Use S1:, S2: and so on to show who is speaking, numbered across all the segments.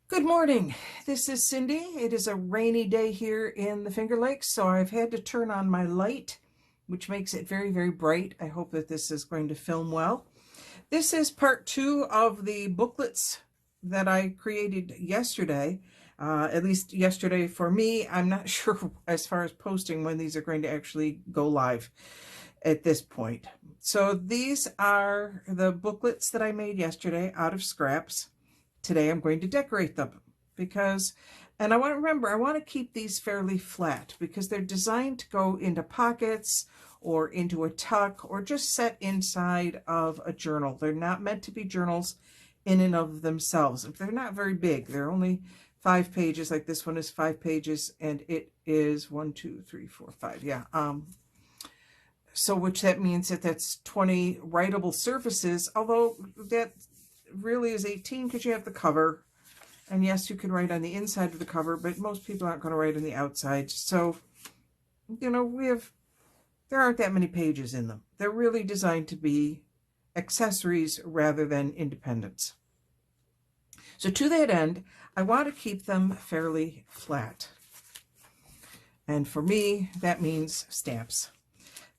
S1: Good morning. This is Cindy. It is a rainy day here in the Finger Lakes, so I've had to turn on my light, which makes it very, very bright. I hope that this is going to film well. This is part 2 of the booklets that I created yesterday, at least yesterday for me. I'm not sure as far as posting when these are going to actually go live at this point. So these are the booklets that I made yesterday out of scraps. Today I'm going to decorate them because, and I want to remember, I want to keep these fairly flat because they're designed to go into pockets or into a tuck or just set inside of a journal. They're not meant to be journals in and of themselves. They're not very big. They're only 5 pages, like this one is 5 pages, and it is 1, 2, 3, 4, 5. Yeah. So which that means that that's 20 writable surfaces, although that really is 18 because you have the cover. And yes, you can write on the inside of the cover, but most people aren't going to write on the outside. So, you know, there aren't that many pages in them. They're really designed to be accessories rather than independents. So to that end, I want to keep them fairly flat. And for me, that means stamps.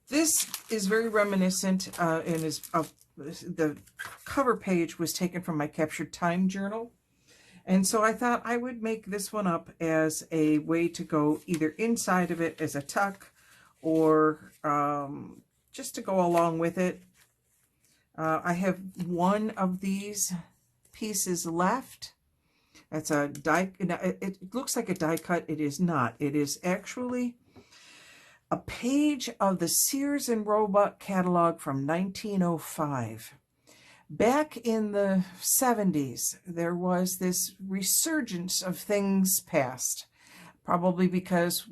S1: This is very reminiscent and is the cover page was taken from my Captured Time journal. And so I thought I would make this one up as a way to go either inside of it as a tuck or just to go along with it. I have one of these pieces left. That's a die. It looks like a die cut. It is not. It is actually a page of the Sears and Roebuck catalog from 1905. Back in the 70s, there was this resurgence of things past, probably because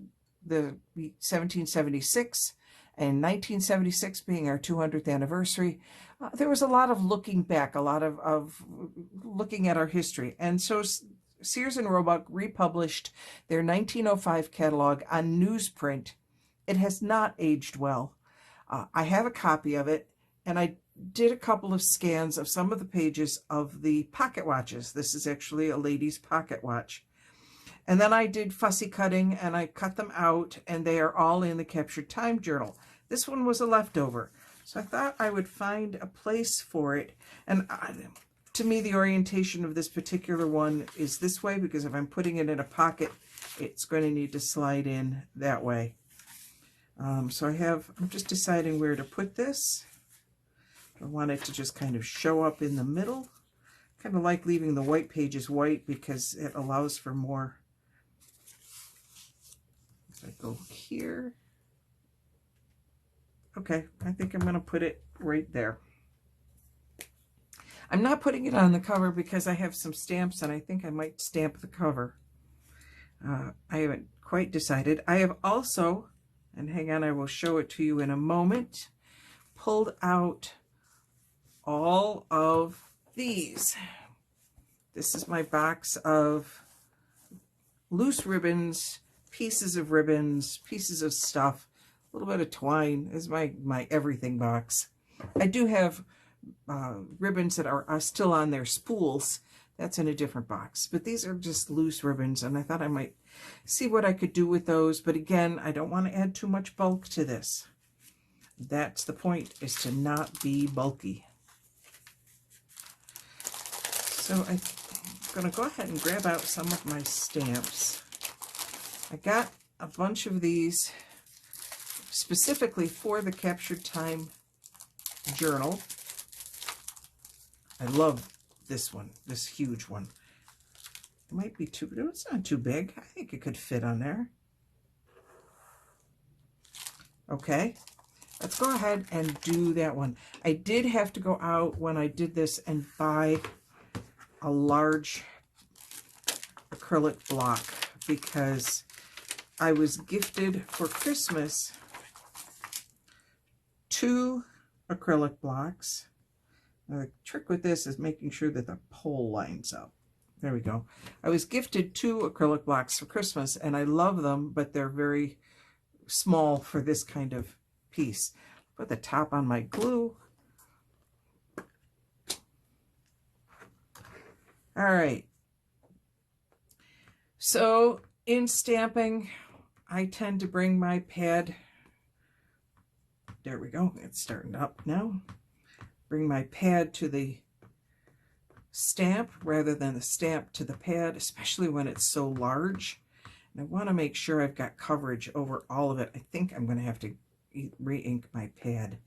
S1: the 1776 and 1976 being our 200th anniversary, there was a lot of looking back, a lot of looking at our history. And so Sears and Roebuck republished their 1905 catalog on newsprint. It has not aged well. I have a copy of it, and I did a couple of scans of some of the pages of the pocket watches. This is actually a lady's pocket watch. And then I did fussy cutting, and I cut them out, and they are all in the Captured Time journal. This one was a leftover, so I thought I would find a place for it. And to me, the orientation of this particular one is this way, because if I'm putting it in a pocket, it's going to need to slide in that way. So I'm just deciding where to put this. I want it to just kind of show up in the middle. Kind of like leaving the white pages white because it allows for more. If I go here. Okay, I think I'm going to put it right there. I'm not putting it on the cover because I have some stamps and I think I might stamp the cover. I haven't quite decided. I have also, and hang on, I will show it to you in a moment, pulled out all of these. This is my box of loose ribbons, pieces of ribbons, pieces of stuff, a little bit of twine. This is my everything box. I do have ribbons that are still on their spools. That's in a different box, but these are just loose ribbons, and I thought I might see what I could do with those. But again, I don't want to add too much bulk to this. That's the point, is to not be bulky. So I'm going to go ahead and grab out some of my stamps. I got a bunch of these specifically for the Captured Time journal. I love this one, this huge one. It might be too, but it's not too big. I think it could fit on there. Okay, let's go ahead and do that one. I did have to go out when I did this and buy a large acrylic block because I was gifted for Christmas 2 acrylic blocks. Now, the trick with this is making sure that the pole lines up. There we go. I was gifted 2 acrylic blocks for Christmas, and I love them, but they're very small for this kind of piece. Put the top on my glue. All right. So in stamping, I tend to bring my pad, there we go, it's starting up now. Bring my pad to the stamp rather than the stamp to the pad, especially when it's so large. And I want to make sure I've got coverage over all of it. I think I'm going to have to re-ink my pad.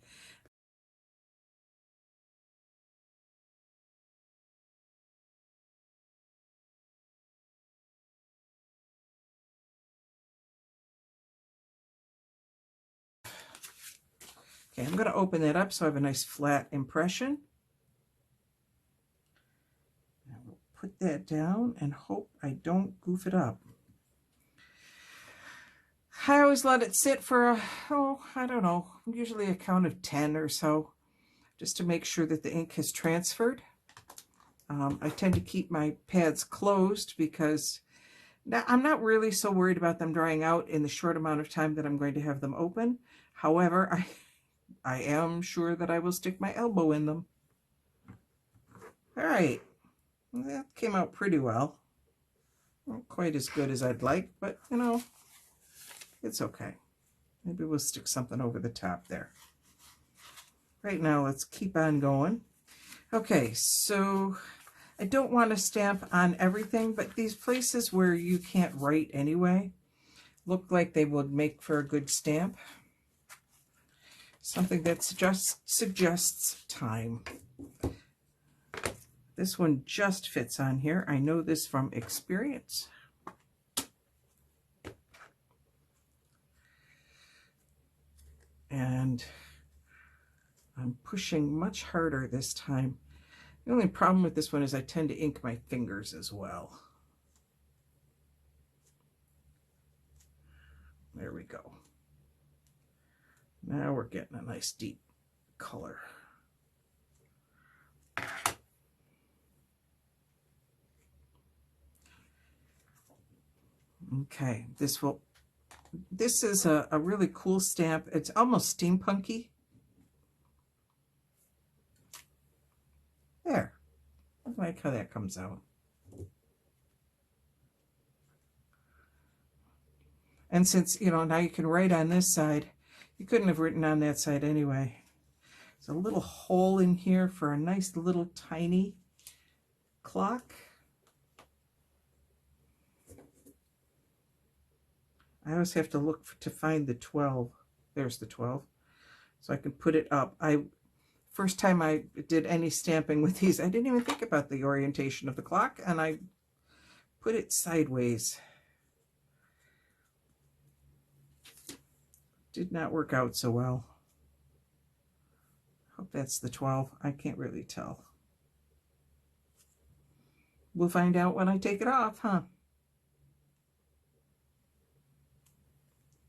S1: Okay, I'm going to open that up so I have a nice flat impression. I will put that down and hope I don't goof it up. I always let it sit for, I don't know, usually a count of 10 or so, just to make sure that the ink has transferred. I tend to keep my pads closed because I'm not really so worried about them drying out in the short amount of time that I'm going to have them open. However, I am sure that I will stick my elbow in them. All right, that came out pretty well. Not quite as good as I'd like, but you know, it's okay. Maybe we'll stick something over the top there. Right now, let's keep on going. Okay, so I don't want to stamp on everything, but these places where you can't write anyway look like they would make for a good stamp. Something that just suggests time. This one just fits on here. I know this from experience. And I'm pushing much harder this time. The only problem with this one is I tend to ink my fingers as well. There we go. Now we're getting a nice deep color. Okay, this is a really cool stamp. It's almost steampunky. There, I like how that comes out. And since, you know, now you can write on this side, you couldn't have written on that side anyway. There's a little hole in here for a nice little tiny clock. I always have to look to find the 12. There's the 12. So I can put it up. First time I did any stamping with these, I didn't even think about the orientation of the clock, and I put it sideways. Did not work out so well. Hope that's the 12. I can't really tell. We'll find out when I take it off, huh?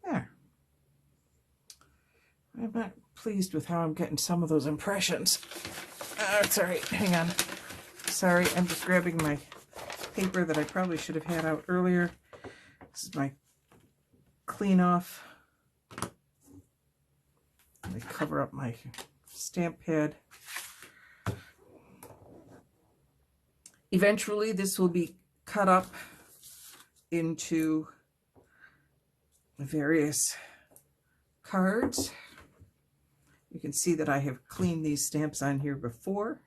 S1: There. I'm not pleased with how I'm getting some of those impressions. It's all right. Hang on. Sorry, I'm just grabbing my paper that I probably should have had out earlier. This is my clean off. Let me cover up my stamp pad. Eventually, this will be cut up into various cards. You can see that I have cleaned these stamps on here before.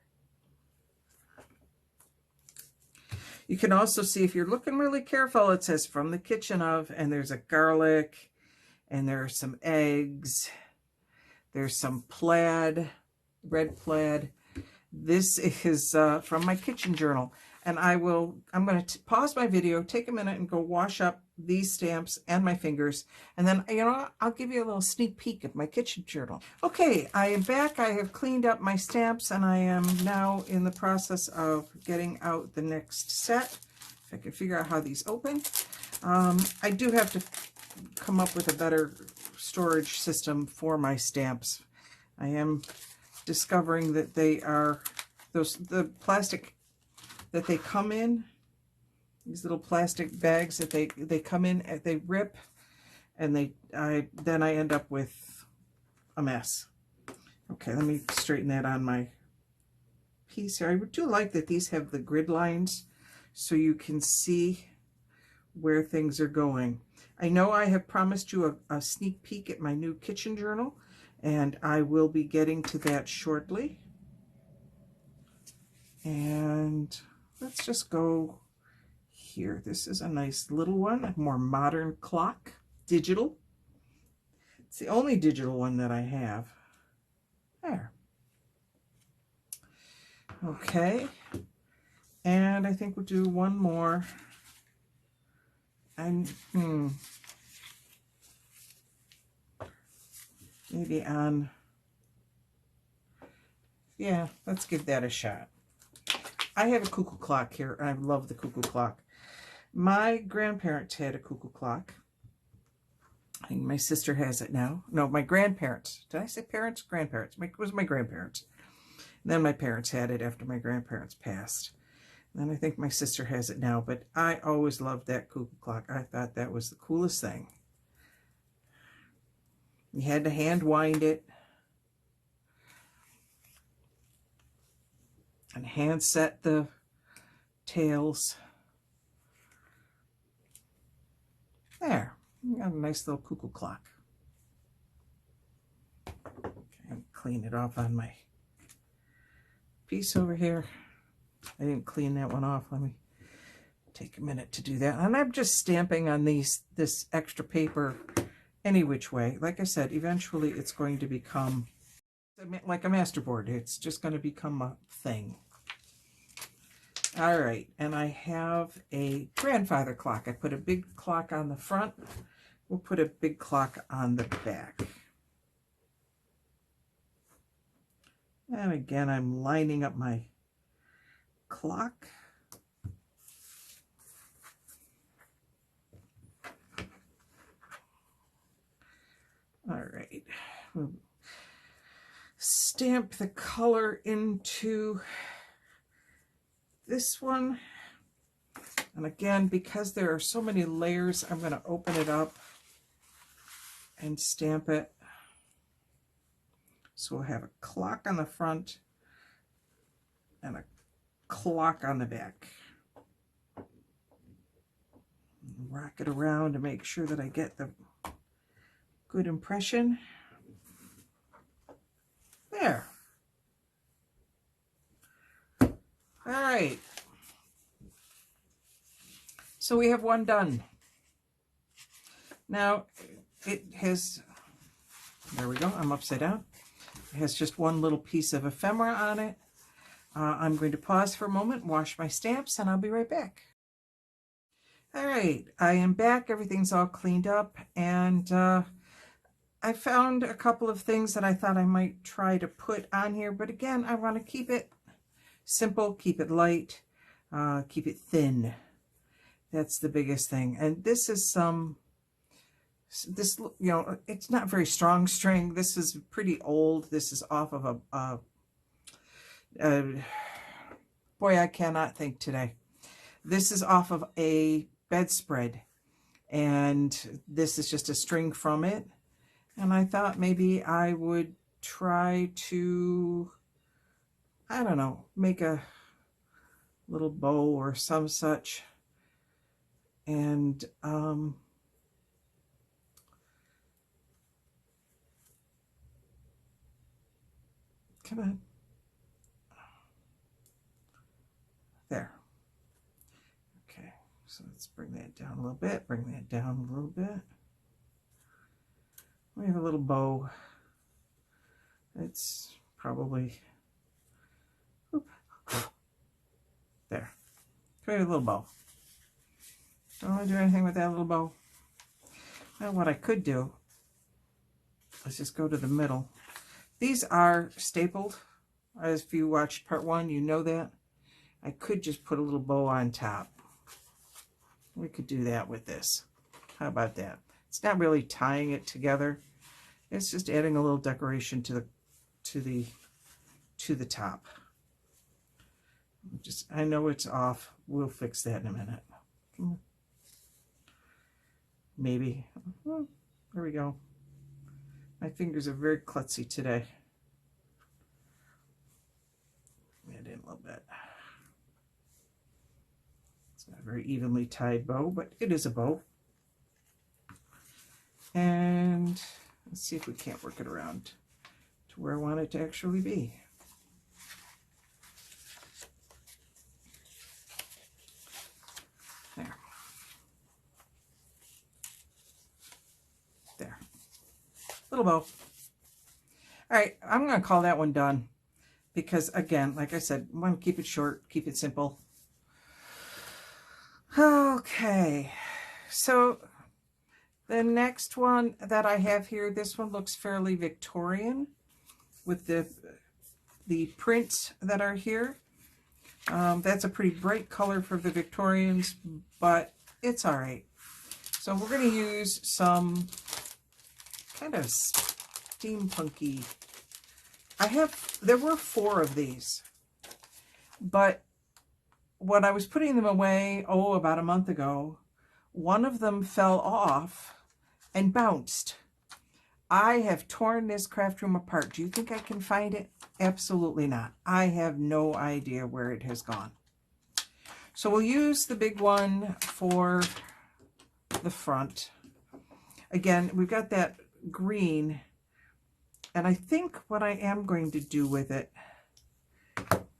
S1: You can also see, if you're looking really careful, it says from the kitchen of, and there's a garlic, and there are some eggs. There's some plaid, red plaid. This is from my kitchen journal. And I'm going to pause my video, take a minute and go wash up these stamps and my fingers. And then, you know, I'll give you a little sneak peek of my kitchen journal. Okay, I am back. I have cleaned up my stamps and I am now in the process of getting out the next set. If I can figure out how these open. I do have to come up with a better storage system for my stamps. I am discovering that they are the plastic that they come in, these little plastic bags that they come in, they rip, and then I end up with a mess. Okay, let me straighten that on my piece here. I do like that these have the grid lines so you can see where things are going. I know I have promised you a sneak peek at my new kitchen journal, and I will be getting to that shortly. And let's just go here. This is a nice little one, a more modern clock, digital. It's the only digital one that I have. There. Okay. And I think we'll do one more. And maybe on, yeah, let's give that a shot. I have a cuckoo clock here, and I love the cuckoo clock. My grandparents had a cuckoo clock. I think my sister has it now. No, my grandparents. Did I say parents? Grandparents. It was my grandparents. And then my parents had it after my grandparents passed. And I think my sister has it now, but I always loved that cuckoo clock. I thought that was the coolest thing. You had to hand wind it and hand set the tails. There, you got a nice little cuckoo clock. Okay, clean it off on my piece over here. I didn't clean that one off. Let me take a minute to do that. And I'm just stamping on this extra paper any which way. Like I said, eventually it's going to become like a masterboard. It's just going to become a thing. All right, and I have a grandfather clock. I put a big clock on the front. We'll put a big clock on the back. And again, I'm lining up my clock. All right, we'll stamp the color into this one. And again, because there are so many layers, I'm going to open it up and stamp it. So we'll have a clock on the front and a clock on the back. Rock it around to make sure that I get the good impression. There. All right. So we have one done. Now it has, there we go, I'm upside down. It has just one little piece of ephemera on it. I'm going to pause for a moment, wash my stamps, and I'll be right back. All right, I am back. Everything's all cleaned up, and I found a couple of things that I thought I might try to put on here, but again, I want to keep it simple, keep it light, keep it thin. That's the biggest thing. And this is this, you know, it's not very strong string. This is pretty old. This is off of boy, I cannot think today. This is off of a bedspread, and this is just a string from it. And I thought maybe I would try to, I don't know, make a little bow or some such. And come on. There. Okay, so let's bring that down a little bit, bring that down a little bit. We have a little bow. It's probably, there. Create a little bow. Don't want to do anything with that little bow. Now what I could do, let's just go to the middle. These are stapled. As if you watched part one, you know that. I could just put a little bow on top. We could do that with this. How about that? It's not really tying it together. It's just adding a little decoration to the top. Just, I know it's off. We'll fix that in a minute. Maybe. Oh, there we go. My fingers are very klutzy today. Add in a little bit. Let's It's not a very evenly tied bow, but it is a bow. And let's see if we can't work it around to where I want it to actually be. There. There. Little bow. All right, I'm going to call that one done because, again, like I said, I want to keep it short, keep it simple. Okay, so the next one that I have here, this one looks fairly Victorian with the prints that are here. That's a pretty bright color for the Victorians, but it's all right. So we're going to use some kind of steampunky. There were 4 of these, but when I was putting them away, about a month ago, one of them fell off and bounced. I have torn this craft room apart. Do you think I can find it? Absolutely not. I have no idea where it has gone. So we'll use the big one for the front. Again, we've got that green, and I think what I am going to do with it,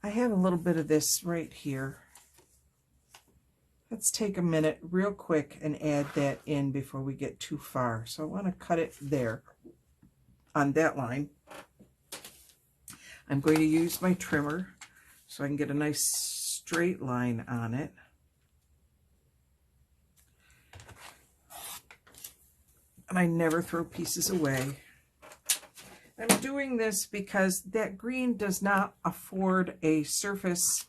S1: I have a little bit of this right here. Let's take a minute real quick and add that in before we get too far. So I want to cut it there on that line. I'm going to use my trimmer so I can get a nice straight line on it. And I never throw pieces away. I'm doing this because that green does not afford a surface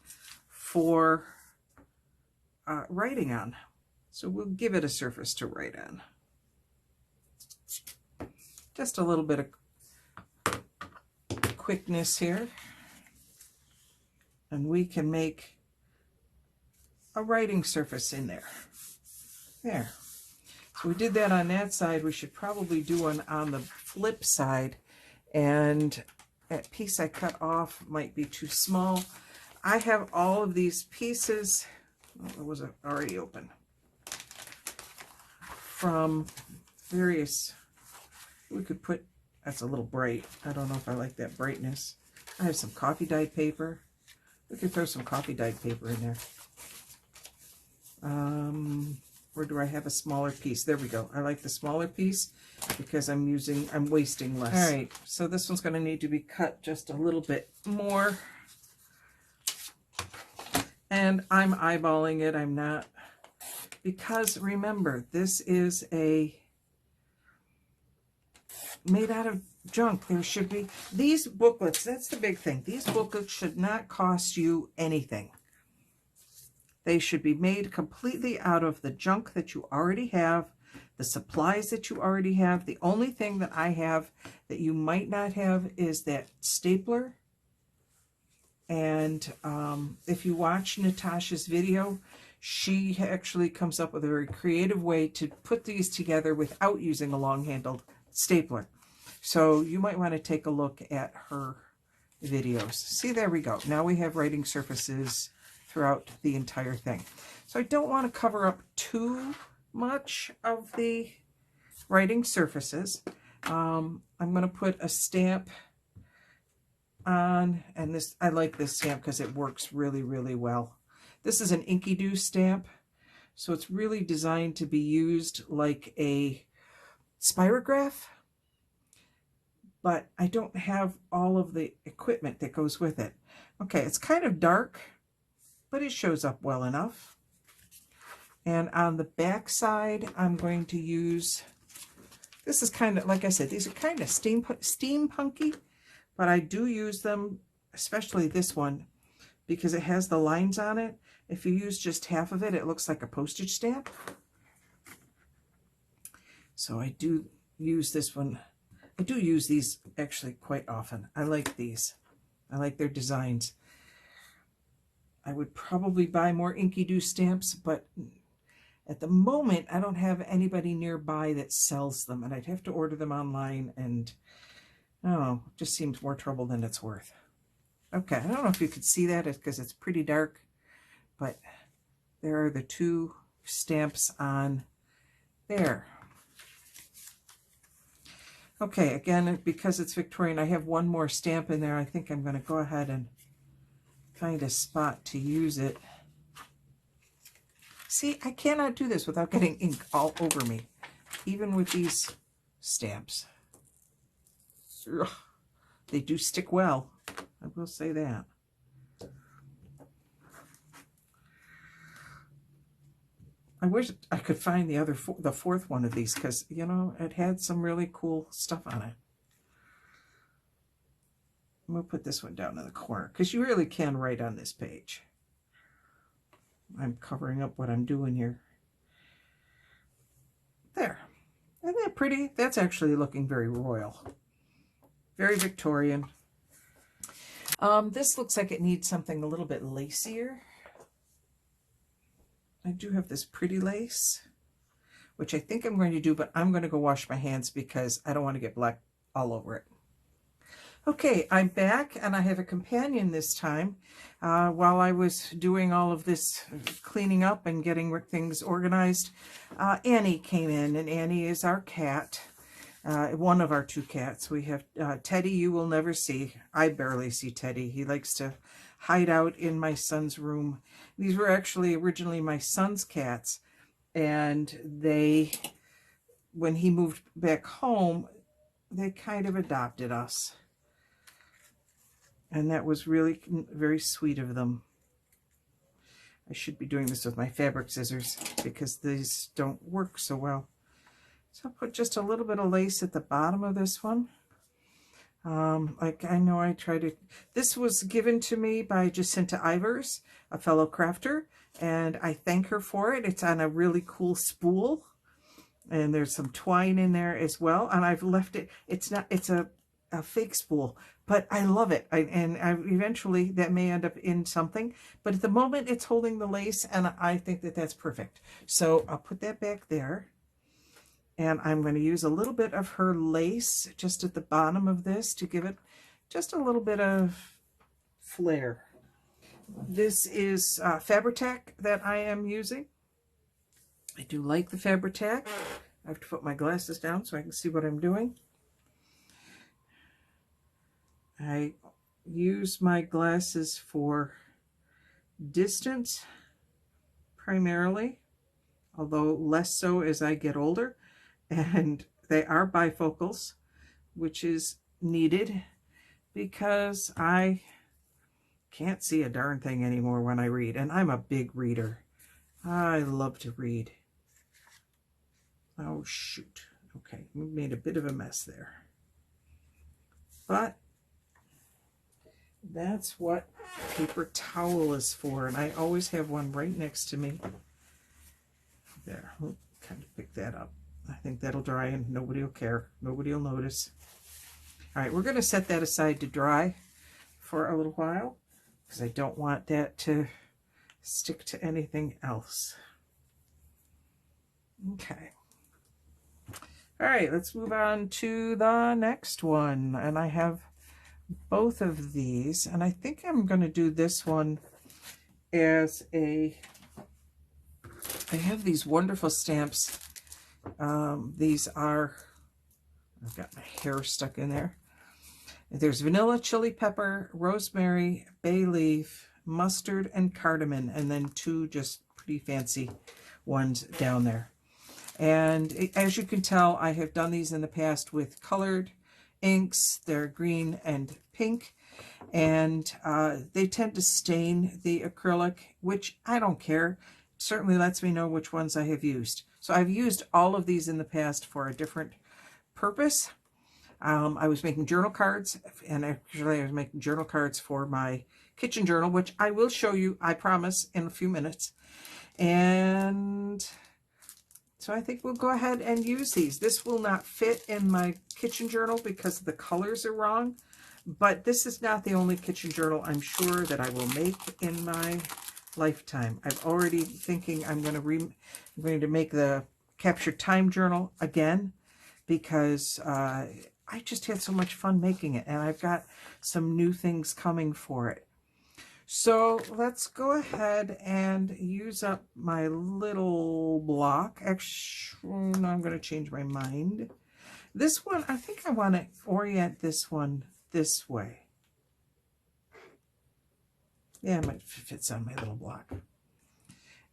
S1: for writing on. So we'll give it a surface to write on. Just a little bit of quickness here. And we can make a writing surface in there. There. So we did that on that side. We should probably do one on the flip side. And that piece I cut off might be too small. I have all of these pieces. Oh, it was already open. From various, we could put, that's a little bright. I don't know if I like that brightness. I have some coffee dyed paper. We could throw some coffee dyed paper in there. Or do I have a smaller piece? There we go. I like the smaller piece because I'm wasting less. All right, so this one's going to need to be cut just a little bit more. And I'm eyeballing it. I'm not, because remember, this is made out of junk. There should be, these booklets, that's the big thing. These booklets should not cost you anything. They should be made completely out of the junk that you already have, the supplies that you already have. The only thing that I have that you might not have is that stapler. And if you watch Natasha's video, she actually comes up with a very creative way to put these together without using a long-handled stapler. So you might want to take a look at her videos. See, there we go. Now we have writing surfaces throughout the entire thing. So I don't want to cover up too much of the writing surfaces. I'm going to put a stamp on, and this, I like this stamp because it works really, really well. This is an Inky Doo stamp, so it's really designed to be used like a spirograph, but I don't have all of the equipment that goes with it. Okay, it's kind of dark, but it shows up well enough. And on the back side, I'm going to use, this is kind of, like I said, these are kind of steampunky, but I do use them, especially this one, because it has the lines on it. If you use just half of it, it looks like a postage stamp. So I do use this one. I do use these actually quite often. I like these. I like their designs. I would probably buy more Inky Doo stamps, but at the moment, I don't have anybody nearby that sells them, and I'd have to order them online, and oh, it just seems more trouble than it's worth. Okay, I don't know if you could see that because it's pretty dark, but there are the 2 stamps on there. Okay, again, because it's Victorian, I have one more stamp in there. I think I'm going to go ahead and find a spot to use it. See, I cannot do this without getting ink all over me, even with these stamps. Ugh, they do stick well, I will say that. I wish I could find the fourth one of these, because, you know, it had some really cool stuff on it. I'm going to put this one down in the corner, because you really can write on this page. I'm covering up what I'm doing here. There. Isn't that pretty? That's actually looking very royal. Very Victorian. This looks like it needs something a little bit lacier. I do have this pretty lace, which I think I'm going to do, but I'm going to go wash my hands because I don't want to get black all over it. Okay, I'm back, and I have a companion this time. While I was doing all of this cleaning up and getting things organized, Annie came in, and Annie is our cat, one of our 2 cats. We have Teddy, you will never see. I barely see Teddy. He likes to hide out in my son's room. These were actually originally my son's cats, and they, when he moved back home, they kind of adopted us. And that was really very sweet of them. I should be doing this with my fabric scissors because these don't work so well. So I'll put just a little bit of lace at the bottom of this one. Like I know I tried to, this was given to me by Jacinta Ivers, a fellow crafter, and I thank her for it. It's on a really cool spool, and there's some twine in there as well. And I've left it, it's a fake spool, but I love it. Eventually that may end up in something, but at the moment it's holding the lace, and I think that that's perfect. So I'll put that back there, and I'm going to use a little bit of her lace just at the bottom of this to give it just a little bit of flair. This is Fabri-Tac that I am using. I do like the Fabri-Tac. I have to put my glasses down so I can see what I'm doing. I use my glasses for distance primarily, although less so as I get older, and they are bifocals, which is needed because I can't see a darn thing anymore when I read, and I'm a big reader. I love to read. Oh shoot, okay, we made a bit of a mess there, but that's what paper towel is for, and I always have one right next to me. There, we'll kind of pick that up. I think that'll dry and nobody will care. Nobody will notice. All right, we're going to set that aside to dry for a little while because I don't want that to stick to anything else. Okay. All right, let's move on to the next one. And I have both of these, and I think I'm going to do this one as a, I have these wonderful stamps. These are, I've got my hair stuck in there. There's vanilla, chili pepper, rosemary, bay leaf, mustard, and cardamom, and then 2 just pretty fancy ones down there. And as you can tell, I have done these in the past with colored inks. They're green and pink, and they tend to stain the acrylic, which I don't care. It certainly lets me know which ones I have used. So I've used all of these in the past for a different purpose. I was making journal cards, and actually I was making journal cards for my kitchen journal, which I will show you, I promise, in a few minutes. And so I think we'll go ahead and use these. This will not fit in my kitchen journal because the colors are wrong, but this is not the only kitchen journal I'm sure that I will make in my lifetime. I'm already thinking I'm going to make the captured time journal again because I just had so much fun making it, and I've got some new things coming for it. So let's go ahead and use up my little block. Actually, no, I'm going to change my mind. This one, I think I want to orient this one this way. Yeah, it fits on my little block.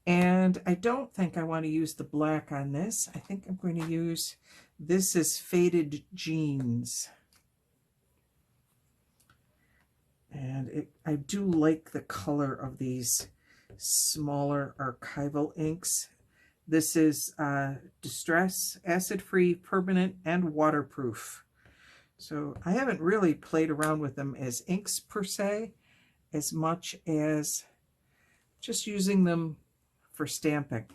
S1: And I don't think I want to use the black on this. I think I'm going to use, this is Faded Jeans. And I do like the color of these smaller archival inks. This is Distress, acid-free, permanent, and waterproof. So I haven't really played around with them as inks per se, as much as just using them for stamping.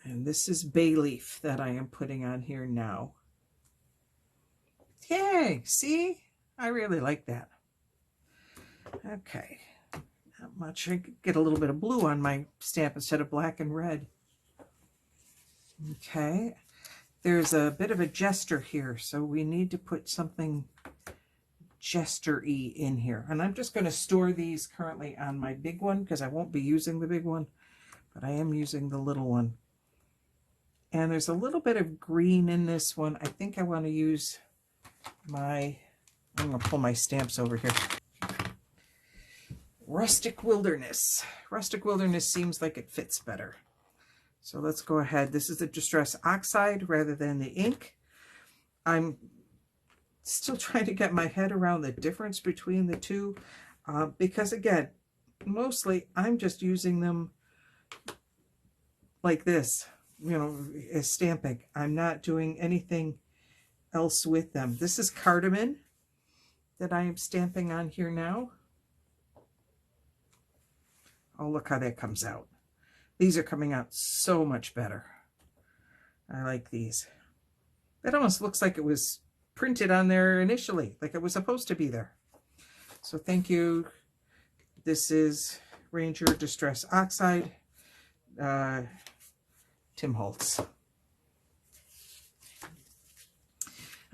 S1: And this is Bay Leaf that I am putting on here now. Yay, see? I really like that. Okay, not much. I could get a little bit of blue on my stamp instead of black and red. Okay, there's a bit of a gesture here, so we need to put something gesture-y in here. And I'm just going to store these currently on my big one because I won't be using the big one, but I am using the little one. And there's a little bit of green in this one. I think I want to use my, I'm going to pull my stamps over here. Rustic Wilderness. Rustic Wilderness seems like it fits better. So let's go ahead. This is the Distress Oxide rather than the ink. I'm still trying to get my head around the difference between the two because, again, mostly I'm just using them like this, you know, as stamping. I'm not doing anything else with them. This is Cardamom that I am stamping on here now. Oh, look how that comes out. These are coming out so much better. I like these. That almost looks like it was printed on there initially, like it was supposed to be there. So thank you. This is Ranger Distress Oxide, Tim Holtz.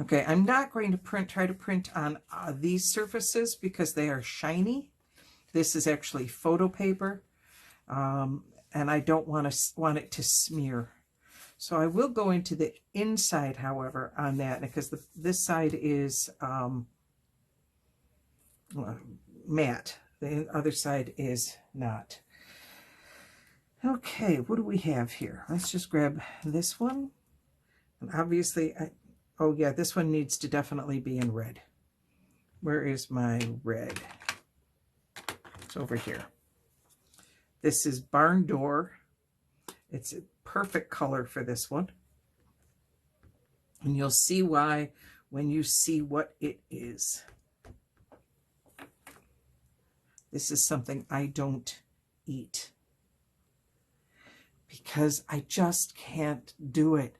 S1: Okay, I'm not going to try to print on these surfaces because they are shiny. This is actually photo paper, and I don't want it to smear. So I will go into the inside, however, on that, because this side is matte. The other side is not. Okay, what do we have here? Let's just grab this one. And obviously, oh yeah, this one needs to definitely be in red. Where is my red? It's over here. This is Barn Door. It's a perfect color for this one. And you'll see why when you see what it is. This is something I don't eat because I just can't do it.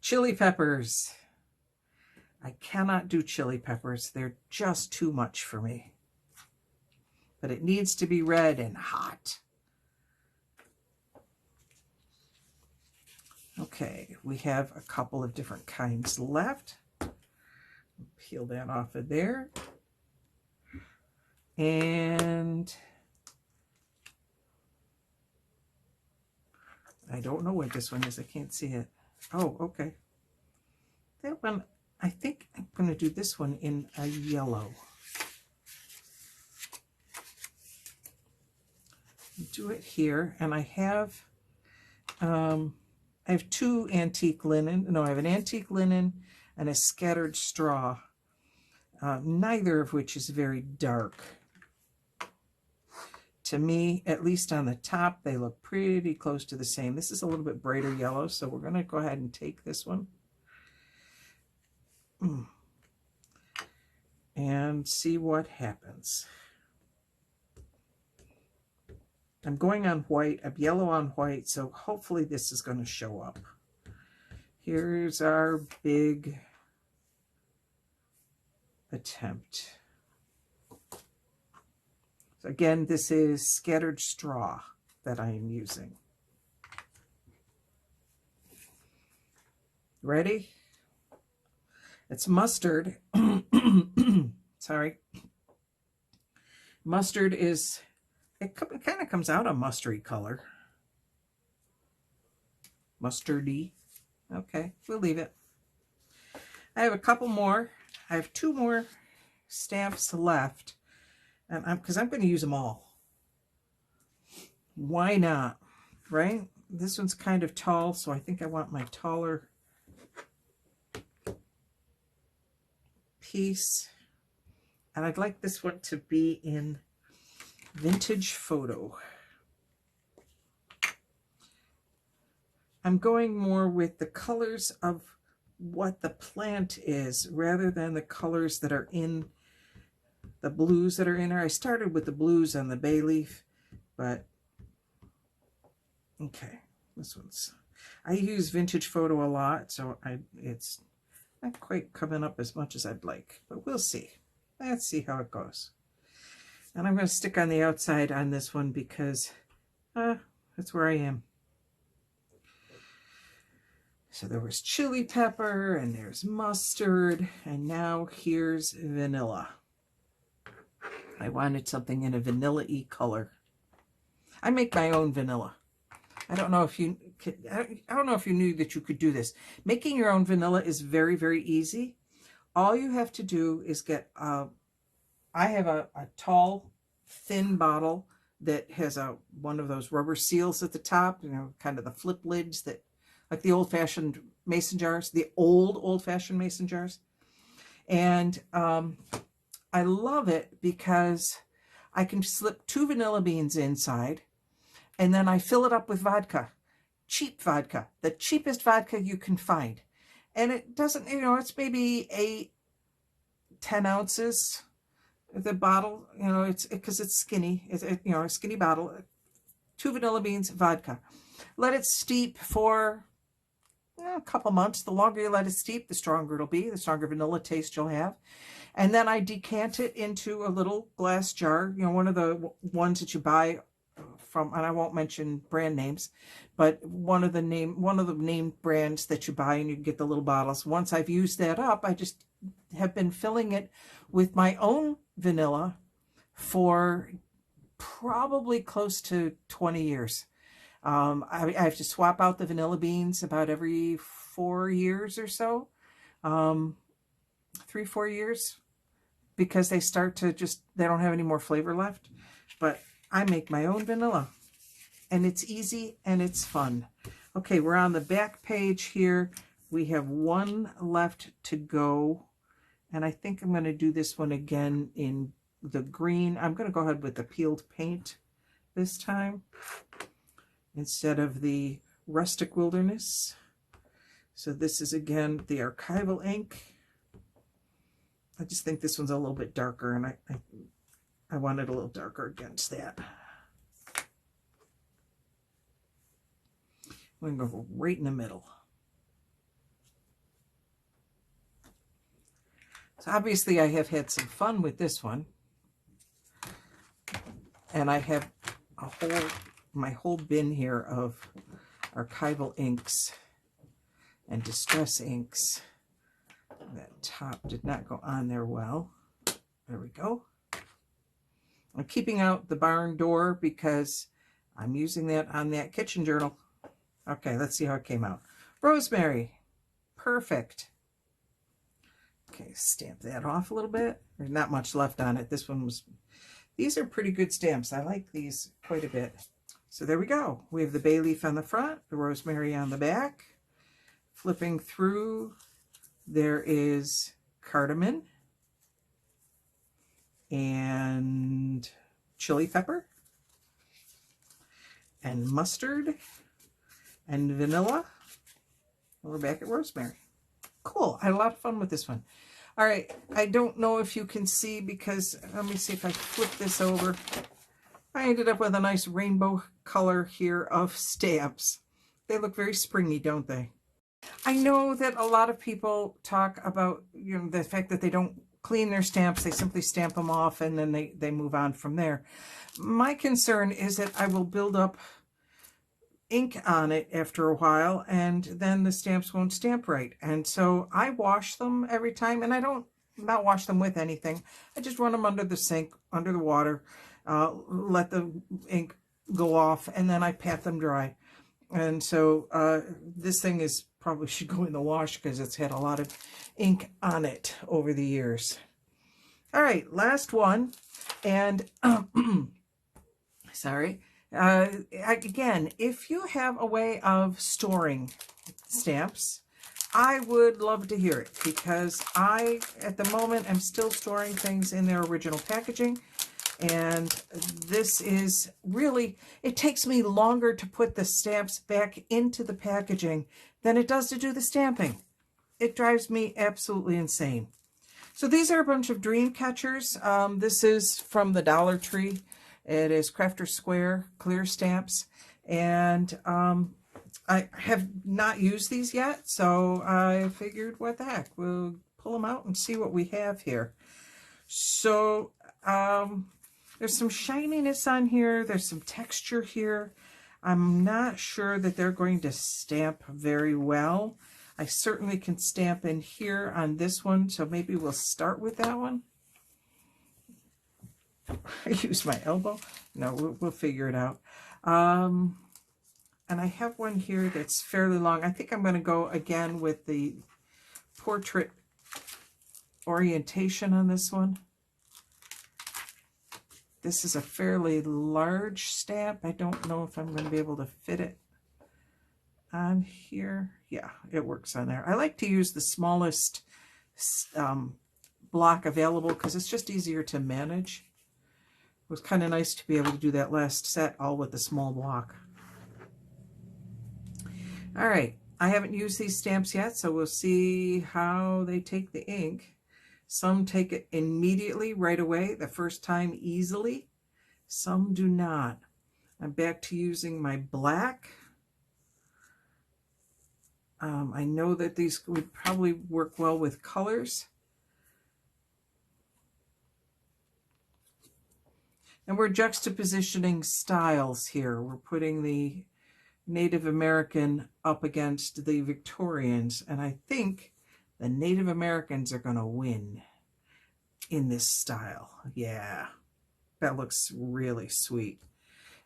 S1: Chili peppers. I cannot do chili peppers. They're just too much for me. But it needs to be red and hot. Okay, we have a couple of different kinds left. Peel that off of there. And I don't know what this one is. I can't see it. Oh, okay. That one, I think I'm going to do this one in a yellow. Do it here, and I have two antique linen. No, I have an antique linen and a scattered straw, neither of which is very dark. To me, at least on the top, they look pretty close to the same. This is a little bit brighter yellow, so we're going to go ahead and take this one and see what happens. I'm going on white. I'm yellow on white, so hopefully this is going to show up. Here's our big attempt. So again, this is scattered straw that I am using. Ready? It's mustard. Sorry. Mustard is, it kind of comes out a mustardy color. Mustardy. Okay, we'll leave it. I have a couple more. I have 2 more stamps left, and because I'm going to use them all. Why not, right? This one's kind of tall, so I think I want my taller piece. And I'd like this one to be in vintage photo. I'm going more with the colors of what the plant is rather than the colors that are in the blues that are in there. I started with the blues on the bay leaf, but okay, this one's, I use vintage photo a lot, so it's not quite coming up as much as I'd like, but we'll see. Let's see how it goes. And I'm going to stick on the outside on this one because that's where I am. So there was chili pepper, and there's mustard, and now here's vanilla. I wanted something in a vanilla-y color. I make my own vanilla. I don't know if you knew that you could do this. Making your own vanilla is very, very easy. All you have to do is get I have a tall, thin bottle that has one of those rubber seals at the top, you know, kind of the flip lids that, like the old-fashioned mason jars, the old-fashioned mason jars. And I love it because I can slip 2 vanilla beans inside, and then I fill it up with vodka, cheap vodka, the cheapest vodka you can find. And it doesn't, you know, it's maybe 10 ounces, the bottle, you know, it's because it's skinny, you know, a skinny bottle, 2 vanilla beans, vodka. Let it steep for a couple months. The longer you let it steep, the stronger it'll be, the stronger vanilla taste you'll have. And then I decant it into a little glass jar, you know, one of the ones that you buy from, and I won't mention brand names, but one of the name brands that you buy, and you get the little bottles. Once I've used that up, I just have been filling it with my own vanilla for probably close to 20 years. I have to swap out the vanilla beans about every 4 years or so, 3-4 years, because they start to they don't have any more flavor left. But I make my own vanilla, and it's easy and it's fun. Okay, we're on the back page here. We have 1 left to go, and I think I'm going to do this one again in the green. I'm going to go ahead with the peeled paint this time instead of the rustic wilderness. So this is again the archival ink. I just think this one's a little bit darker, and I want it a little darker against that. I'm going to go right in the middle. So obviously I have had some fun with this one, and I have my whole bin here of archival inks and distress inks. That top did not go on there well. There we go. I'm keeping out the barn door because I'm using that on that kitchen journal. Okay, let's see how it came out. Rosemary. Perfect. Okay, stamp that off a little bit. There's not much left on it. This one was, these are pretty good stamps. I like these quite a bit. So there we go. We have the bay leaf on the front, the rosemary on the back. Flipping through, there is cardamom and chili pepper and mustard and vanilla. And we're back at rosemary. Cool. I had a lot of fun with this one. All right. I don't know if you can see because, let me see if I flip this over. I ended up with a nice rainbow color here of stamps. They look very springy, don't they? I know that a lot of people talk about, you know, the fact that they don't clean their stamps. They simply stamp them off and then they move on from there. My concern is that I will build up ink on it after a while, and then the stamps won't stamp right. And so I wash them every time, and I don't not wash them with anything. I just run them under the sink, under the water, let the ink go off, and then I pat them dry. And so this thing is probably should go in the wash because it's had a lot of ink on it over the years. All right, last one. And sorry. Again, if you have a way of storing stamps, I would love to hear it, because I, at the moment, am still storing things in their original packaging. And this is really, it takes me longer to put the stamps back into the packaging than it does to do the stamping. It drives me absolutely insane. So these are a bunch of dream catchers. This is from the Dollar Tree. It is Crafter Square clear stamps. And I have not used these yet, so I figured, what the heck, we'll pull them out and see what we have here. So there's some shininess on here. There's some texture here. I'm not sure that they're going to stamp very well. I certainly can stamp in here on this one, so maybe we'll start with that one. I use my elbow. No, we'll figure it out. And I have one here that's fairly long. I think I'm going to go again with the portrait orientation on this one. This is a fairly large stamp. I don't know if I'm going to be able to fit it on here. Yeah, it works on there. I like to use the smallest block available because it's just easier to manage. It was kind of nice to be able to do that last set all with the small block. All right, I haven't used these stamps yet, so we'll see how they take the ink. Some take it immediately, right away, the first time easily. Some do not. I'm back to using my black. I know that these would probably work well with colors. And we're juxtapositioning styles here. We're putting the Native American up against the Victorians, and I think the Native Americans are going to win in this style. Yeah, that looks really sweet.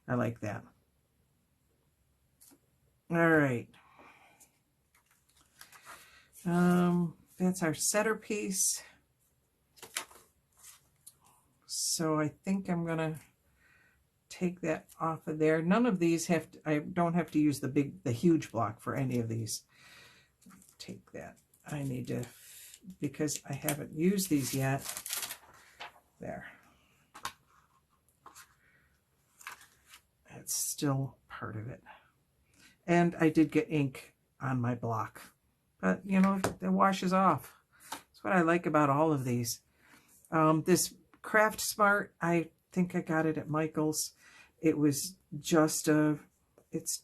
S1: I like that. All right. That's our centerpiece. So I think I'm going to take that off of there. None of these have to, I don't have to use the huge block for any of these. Take that. I need to, because I haven't used these yet. There. That's still part of it. And I did get ink on my block. But, you know, it washes off. That's what I like about all of these. This Craft Smart, I think I got it at Michael's. It was just it's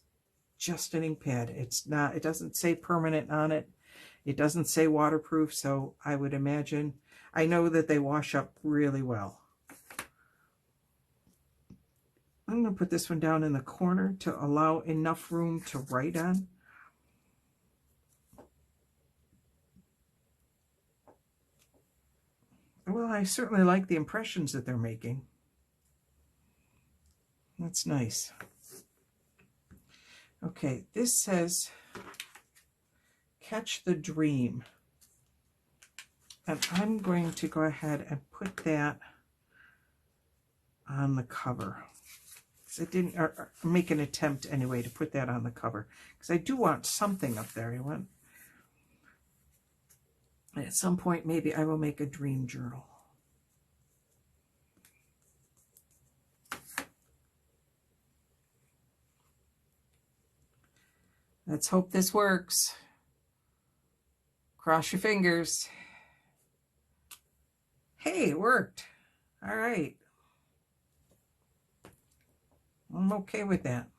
S1: just an ink pad. It's not, it doesn't say permanent on it. It doesn't say waterproof, so I would imagine, I know that they wash up really well. I'm going to put this one down in the corner to allow enough room to write on. Well, I certainly like the impressions that they're making. That's nice. Okay, this says Catch the Dream. And I'm going to go ahead and put that on the cover. I didn't or make an attempt anyway to put that on the cover, because I do want something up there. I want, at some point, maybe I will make a dream journal. Let's hope this works. Cross your fingers. Hey, it worked. All right. I'm okay with that.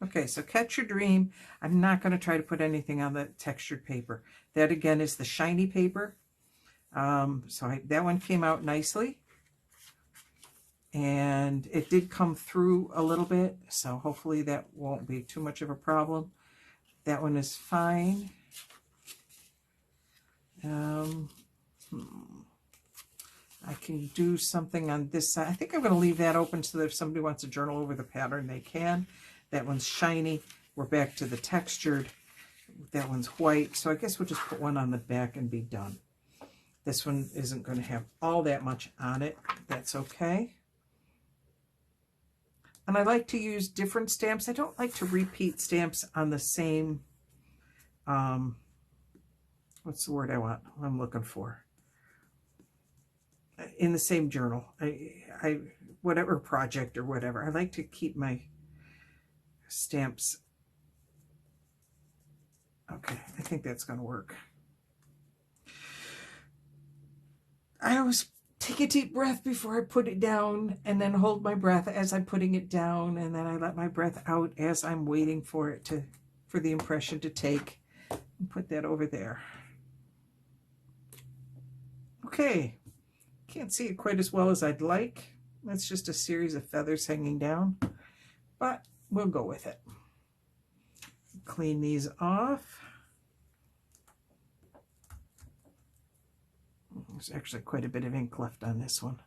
S1: Okay, so Catch Your Dream. I'm not going to try to put anything on the textured paper. That, again, is the shiny paper. That one came out nicely. and it did come through a little bit, so hopefully that won't be too much of a problem. That one is fine. I can do something on this side. I think I'm going to leave that open so that if somebody wants to journal over the pattern, they can. That one's shiny. We're back to the textured. That one's white. So I guess we'll just put one on the back and be done. This one isn't going to have all that much on it. That's okay. And I like to use different stamps. I don't like to repeat stamps on the same, what's the word I'm looking for? In the same journal. I whatever project or whatever. I like to keep my stamps. Okay, I think that's going to work. I always take a deep breath before I put it down, and then hold my breath as I'm putting it down, and then I let my breath out as I'm waiting for it for the impression to take. And put that over there. Okay, can't see it quite as well as I'd like. That's just a series of feathers hanging down, but we'll go with it. Clean these off. There's actually quite a bit of ink left on this one.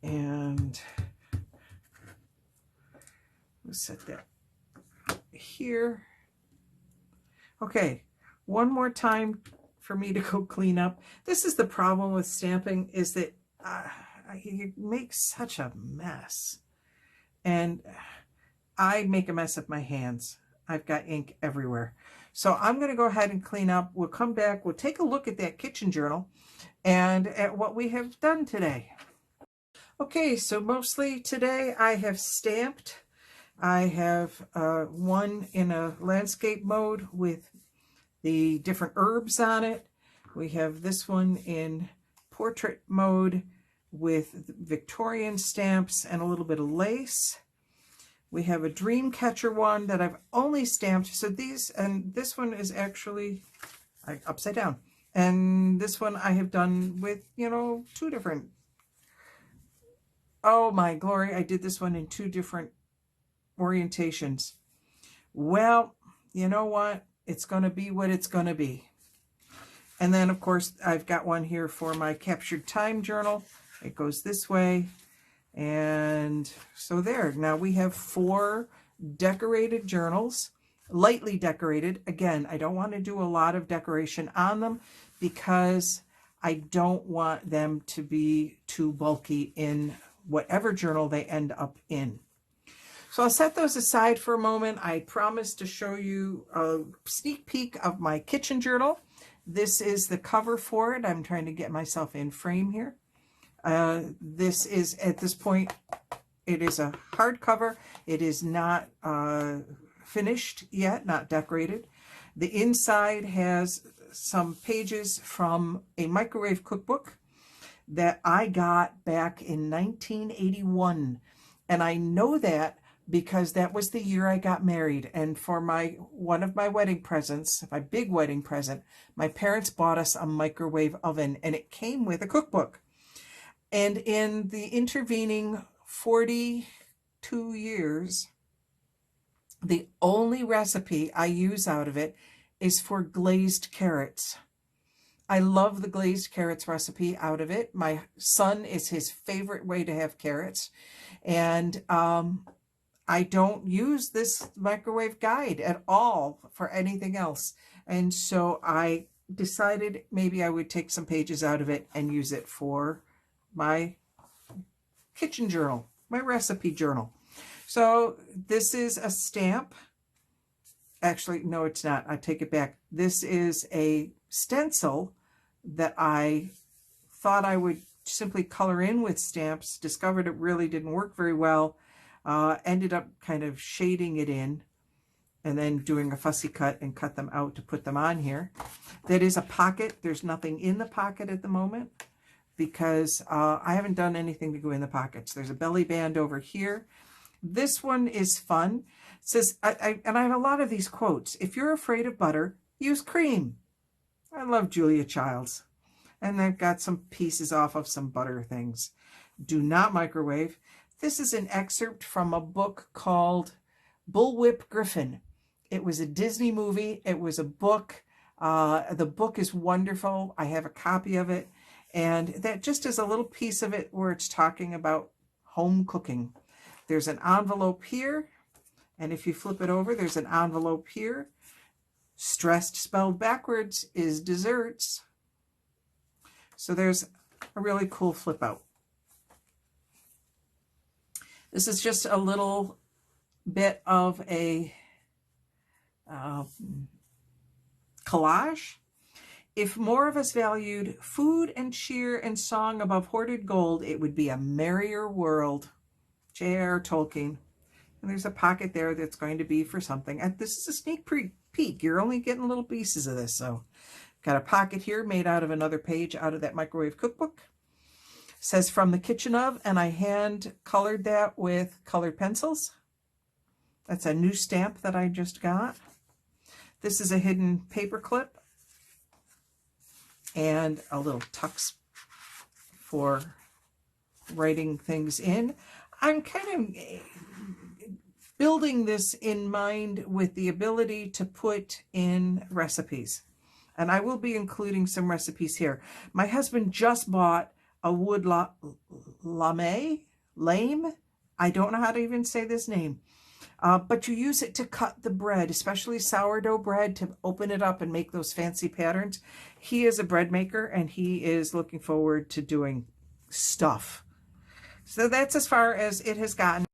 S1: And we'll set that here. Okay, one more time for me to go clean up. This is the problem with stamping, is that you make such a mess. And I make a mess of my hands. I've got ink everywhere. So I'm going to go ahead and clean up. We'll come back. We'll take a look at that kitchen journal and at what we have done today. Okay, so mostly today I have stamped. I have one in a landscape mode with the different herbs on it. We have this one in portrait mode with Victorian stamps and a little bit of lace. We have a dream catcher one that I've only stamped. So these, and this one is actually upside down. And this one I have done with, you know, two different. Oh my glory, I did this one in two different orientations. Well, you know what? It's going to be what it's going to be. And then, of course, I've got one here for my captured time journal. It goes this way. And so there. Now we have 4 decorated journals, lightly decorated. Again, I don't want to do a lot of decoration on them because I don't want them to be too bulky in whatever journal they end up in. So I'll set those aside for a moment. I promised to show you a sneak peek of my kitchen journal. This is the cover for it. I'm trying to get myself in frame here. This is, at this point, it is a hardcover. It is not finished yet, not decorated. The inside has some pages from a microwave cookbook that I got back in 1981. And I know that because that was the year I got married. And for one of my wedding presents, my big wedding present, my parents bought us a microwave oven, and it came with a cookbook. And in the intervening 42 years, the only recipe I use out of it is for glazed carrots. I love the glazed carrots recipe out of it. My son is his favorite way to have carrots. And I don't use this microwave guide at all for anything else. And so I decided maybe I would take some pages out of it and use it for my kitchen journal, my recipe journal. So this is a stamp. Actually, no, it's not. I take it back. This is a stencil that I thought I would simply color in with stamps, discovered it really didn't work very well, ended up kind of shading it in and then doing a fussy cut and cut them out to put them on here. That is a pocket. There's nothing in the pocket at the moment because I haven't done anything to go in the pockets. There's a belly band over here. This one is fun. It says, and I have a lot of these quotes. If you're afraid of butter, use cream. I love Julia Childs. And I've got some pieces off of some butter things. Do not microwave. This is an excerpt from a book called Bullwhip Griffin. It was a Disney movie. It was a book. The book is wonderful. I have a copy of it. And that just is a little piece of it where it's talking about home cooking. There's an envelope here. And if you flip it over, there's an envelope here. Stressed spelled backwards is desserts. So there's a really cool flip out. This is just a little bit of a collage. If more of us valued food and cheer and song above hoarded gold, it would be a merrier world. J.R. Tolkien. And there's a pocket there that's going to be for something. And this is a sneak peek. You're only getting little pieces of this. So got a pocket here made out of another page out of that microwave cookbook. Says from the kitchen of, and I hand colored that with colored pencils. That's a new stamp that I just got. This is a hidden paper clip and a little tucks for writing things in. I'm kind of building this in mind with the ability to put in recipes. And I will be including some recipes here. My husband just bought a wood lame. I don't know how to even say this name. But you use it to cut the bread, especially sourdough bread, to open it up and make those fancy patterns. He is a bread maker, and he is looking forward to doing stuff. So that's as far as it has gotten.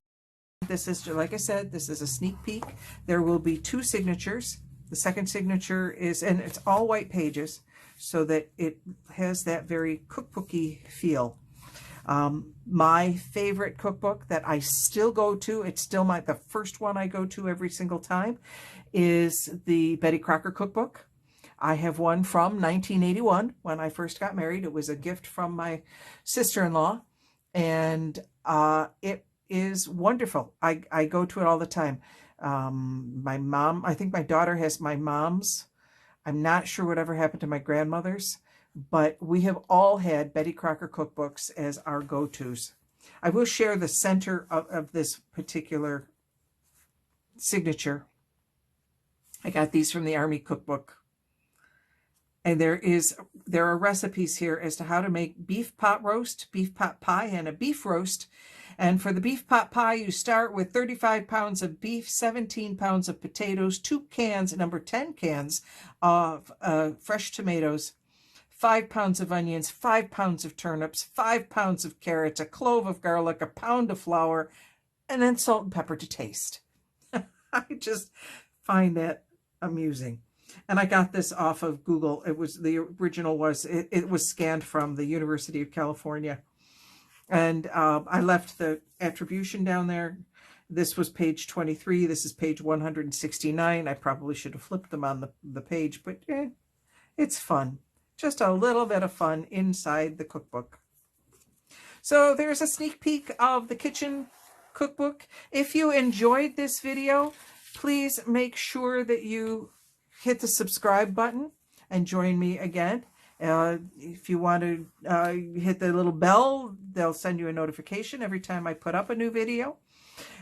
S1: This is, like I said, this is a sneak peek. There will be 2 signatures. The second signature is, and it's all white pages, so that it has that very cookbooky feel. My favorite cookbook that I still go to, it's still the first one I go to every single time, is the Betty Crocker cookbook. I have one from 1981 when I first got married. It was a gift from my sister-in-law, and it is wonderful. I go to it all the time. My mom, I think my daughter has my mom's. I'm not sure whatever happened to my grandmother's, but we have all had Betty Crocker cookbooks as our go-tos. I will share the center of this particular signature. I got these from the Army cookbook. And there are recipes here as to how to make beef pot roast, beef pot pie, and a beef roast. And for the beef pot pie, you start with 35 pounds of beef, 17 pounds of potatoes, 2 cans, number 10 cans of fresh tomatoes, 5 pounds of onions, 5 pounds of turnips, 5 pounds of carrots, a clove of garlic, a pound of flour, and then salt and pepper to taste. I just find that amusing. And I got this off of Google. It was, the original was, it was scanned from the University of California. And I left the attribution down there. This was page 23. This is page 169. I probably should have flipped them on the page, but it's fun. Just a little bit of fun inside the cookbook. So there's a sneak peek of the kitchen cookbook. If you enjoyed this video, please make sure that you hit the subscribe button and join me again. If you want to hit the little bell, they'll send you a notification every time I put up a new video.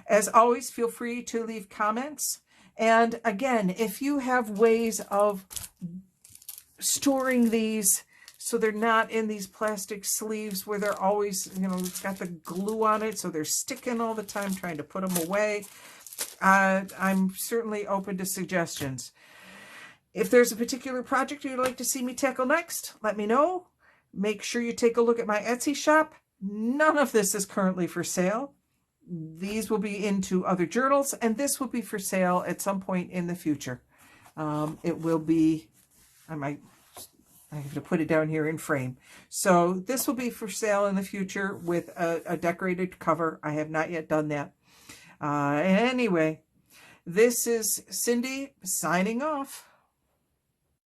S1: As always, feel free to leave comments. And again, if you have ways of storing these so they're not in these plastic sleeves where they're always, it's got the glue on it, so they're sticking all the time trying to put them away, I'm certainly open to suggestions. If there's a particular project you'd like to see me tackle next, let me know. Make sure you take a look at my Etsy shop. None of this is currently for sale. These will be into other journals, and this will be for sale at some point in the future. It will be, I have to put it down here in frame. So this will be for sale in the future with a decorated cover. I have not yet done that. Anyway, this is Cindy signing off.